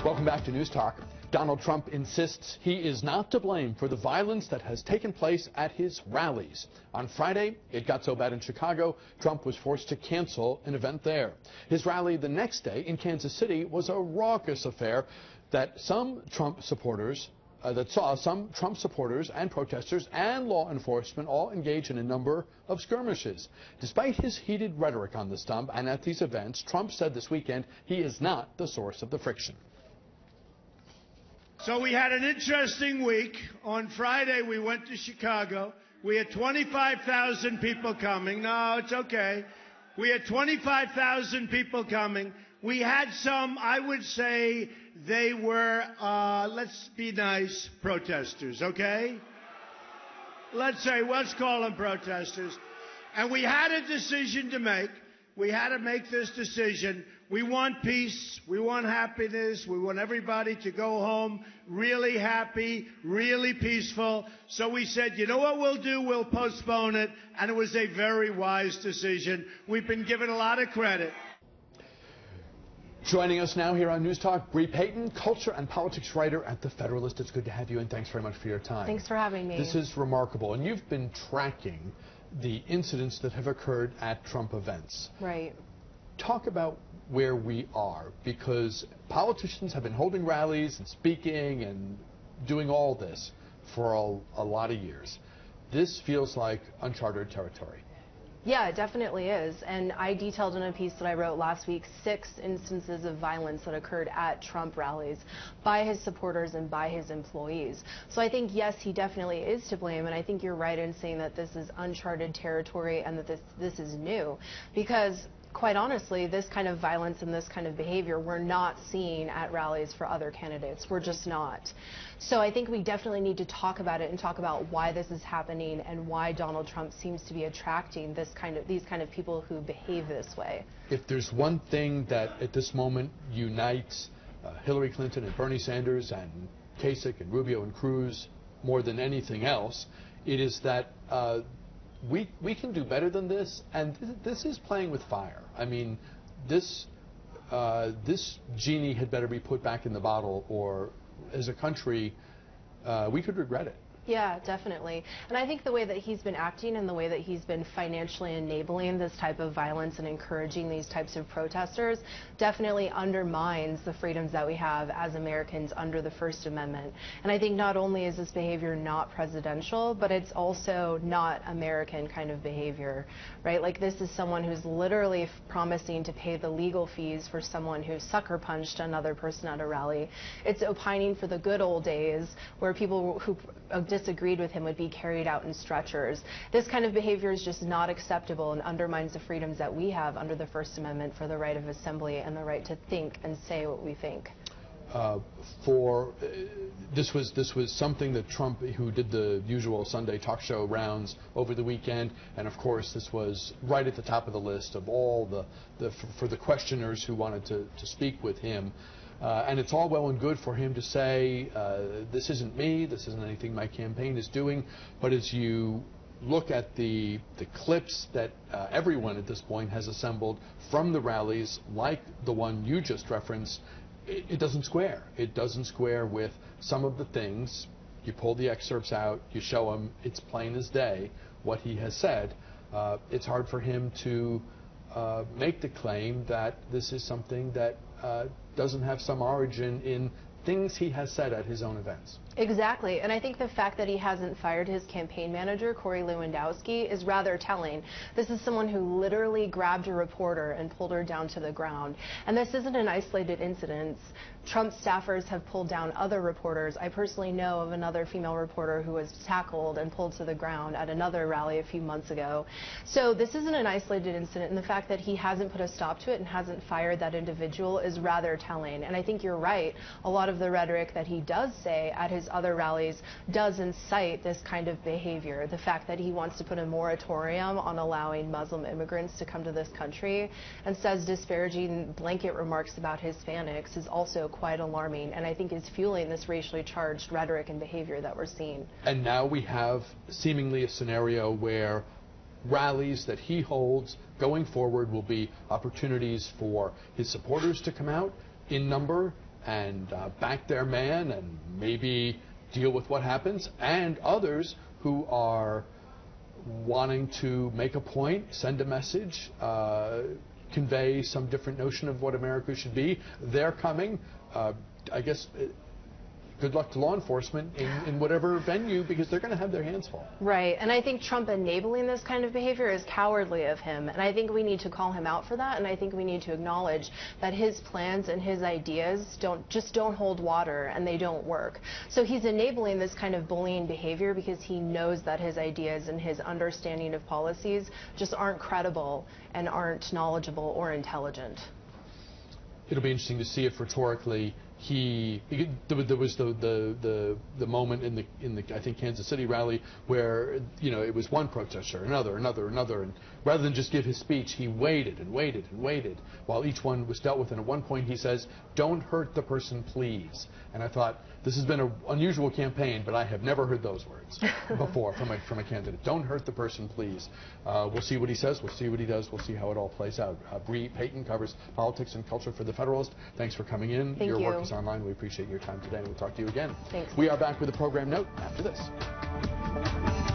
Welcome back to News Talk. Donald Trump insists he is not to blame for the violence that has taken place at his rallies. On Friday, it got so bad in Chicago, Trump was forced to cancel an event there. His rally the next day in Kansas City was a raucous affair that saw some Trump supporters and protesters and law enforcement all engage in a number of skirmishes. Despite his heated rhetoric on the stump and at these events, Trump said this weekend he is not the source of the friction. So we had an interesting week. On Friday, we went to Chicago. We had 25,000 people coming. No, it's okay. We had 25,000 people coming. We had some, I would say, they were, let's be nice, protesters, okay? Let's call them protesters. And we had a decision to make. We had to make this decision. We want peace. We want happiness. We want everybody to go home really happy, really peaceful. So we said, you know what we'll do? We'll postpone it. And it was a very wise decision. We've been given a lot of credit. Joining us now here on News Talk, Bree Payton, culture and politics writer at The Federalist. It's good to have you, and thanks very much for your time. Thanks for having me. This is remarkable, and you've been tracking the incidents that have occurred at Trump events. Right. Talk about where we are, because politicians have been holding rallies and speaking and doing all this for a lot of years. This feels like uncharted territory. Yeah, it definitely is. And I detailed in a piece that I wrote last week 6 instances of violence that occurred at Trump rallies by his supporters and by his employees. So I think, yes, he definitely is to blame. And I think you're right in saying that this is uncharted territory and that this is new. Because quite honestly, this kind of violence and this kind of behavior we're not seeing at rallies for other candidates. We're just not. So I think we definitely need to talk about it and talk about why this is happening and why Donald Trump seems to be attracting these kind of people who behave this way. If there's one thing that at this moment unites Hillary Clinton and Bernie Sanders and Kasich and Rubio and Cruz more than anything else, it is that we can do better than this, and this is playing with fire. I mean, this genie had better be put back in the bottle, or as a country, we could regret it. Yeah, definitely. And I think the way that he's been acting and the way that he's been financially enabling this type of violence and encouraging these types of protesters definitely undermines the freedoms that we have as Americans under the First Amendment. And I think not only is this behavior not presidential, but it's also not American kind of behavior, right? Like, this is someone who's literally promising to pay the legal fees for someone who sucker punched another person at a rally. It's opining for the good old days where people who disagreed with him would be carried out in stretchers. This kind of behavior is just not acceptable and undermines the freedoms that we have under the First Amendment for the right of assembly and the right to think and say what we think. This was something that Trump, who did the usual Sunday talk show rounds over the weekend, and of course this was right at the top of the list of all for the questioners who wanted to speak with him. And it's all well and good for him to say, this isn't me, this isn't anything my campaign is doing, but as you look at the clips that everyone at this point has assembled from the rallies, like the one you just referenced, it doesn't square. It doesn't square with some of the things. You pull the excerpts out, you show him, it's plain as day what he has said. It's hard for him to make the claim that this is something that doesn't have some origin in things he has said at his own events. Exactly, and I think the fact that he hasn't fired his campaign manager, Corey Lewandowski, is rather telling. This is someone who literally grabbed a reporter and pulled her down to the ground. And this isn't an isolated incident. Trump staffers have pulled down other reporters. I personally know of another female reporter who was tackled and pulled to the ground at another rally a few months ago. So this isn't an isolated incident, and the fact that he hasn't put a stop to it and hasn't fired that individual is rather telling. And I think you're right. A lot of the rhetoric that he does say at his other rallies does incite this kind of behavior. The fact that he wants to put a moratorium on allowing Muslim immigrants to come to this country and says disparaging blanket remarks about Hispanics is also quite alarming, and I think is fueling this racially charged rhetoric and behavior that we're seeing. And now we have seemingly a scenario where rallies that he holds going forward will be opportunities for his supporters to come out in number and back their man and maybe deal with what happens, and others who are wanting to make a point, send a message, convey some different notion of what America should be. They're coming. I guess good luck to law enforcement in whatever venue, because they're going to have their hands full. Right, and I think Trump enabling this kind of behavior is cowardly of him, and I think we need to call him out for that, and I think we need to acknowledge that his plans and his ideas don't hold water, and they don't work. So he's enabling this kind of bullying behavior because he knows that his ideas and his understanding of policies just aren't credible and aren't knowledgeable or intelligent. It'll be interesting to see if rhetorically there was the moment in the I think Kansas City rally where it was one protester, another, and rather than just give his speech, he waited and waited and waited while each one was dealt with. And at one point he says, "Don't hurt the person, please." And I thought, this has been an unusual campaign, but I have never heard those words before from a candidate. Don't hurt the person, please. We'll see what he says. We'll see what he does. We'll see how it all plays out. Bree Payton covers politics and culture for The Federalist. Thanks for coming in. Thank Your you. work is online. We appreciate your time today, and we'll talk to you again. Thanks. We are back with a program note after this.